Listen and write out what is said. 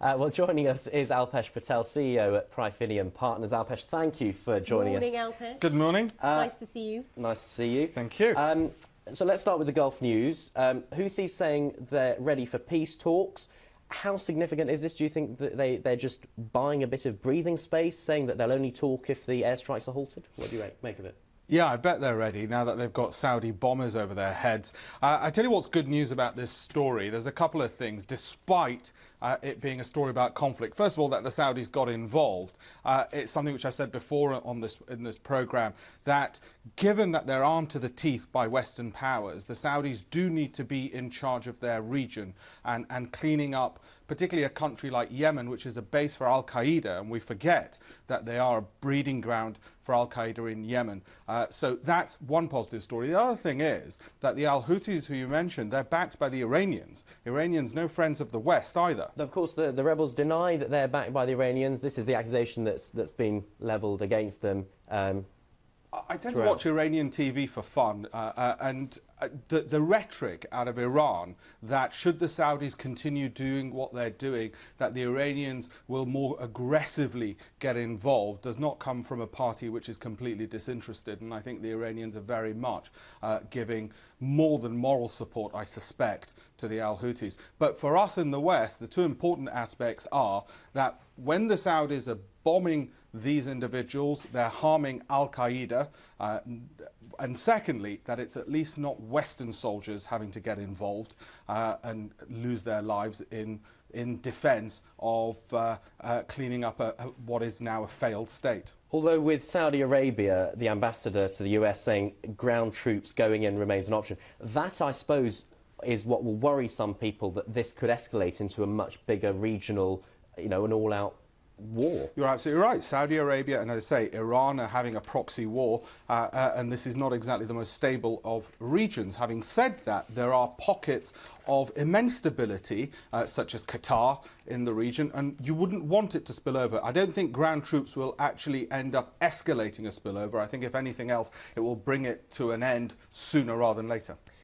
Well, joining us is Alpesh.B.Patel, CEO at Prifinium Partners. Alpesh, thank you for joining us. Morning, Alpesh. Good morning. Nice to see you. Nice to see you. Thank you. So let's start with the Gulf news. Houthis saying they're ready for peace talks. How significant is this? Do you think that they're just buying a bit of breathing space, saying that they'll only talk if the airstrikes are halted? What do you make of it? Yeah, I bet they're ready now that they've got Saudi bombers over their heads. I tell you what's good news about this story. There's a couple of things, despite it being a story about conflict. First of all, that the Saudis got involved. It's something which I've said before in this programme, that given that they're armed to the teeth by Western powers, the Saudis do need to be in charge of their region and cleaning up, particularly a country like Yemen, which is a base for Al-Qaeda, and we forget that they are a breeding ground for Al-Qaeda in Yemen. So that's one positive story. The other thing is that the Al-Houthis, who you mentioned, they're backed by the Iranians. Iranians, no friends of the West either. Of course, the rebels deny that they're backed by the Iranians. This is the accusation that's been levelled against them. I tend to watch Iranian TV for fun, and the rhetoric out of Iran that should the Saudis continue doing what they're doing, that the Iranians will more aggressively get involved, does not come from a party which is completely disinterested. And I think the Iranians are very much giving more than moral support, I suspect, to the Al-Houthis. But for us in the West, the two important aspects are that when the Saudis are bombing these individuals, they're harming Al-Qaeda, and secondly, that it's at least not Western soldiers having to get involved and lose their lives in defence of cleaning up what is now a failed state. Although with Saudi Arabia, the ambassador to the US saying ground troops going in remains an option, that I suppose is what will worry some people, that this could escalate into a much bigger regional, an all-out war. You're absolutely right. Saudi Arabia and, as I say, Iran are having a proxy war, and this is not exactly the most stable of regions. Having said that, there are pockets of immense stability, such as Qatar in the region, and you wouldn't want it to spill over. I don't think ground troops will actually end up escalating a spillover. I think, if anything else, it will bring it to an end sooner rather than later.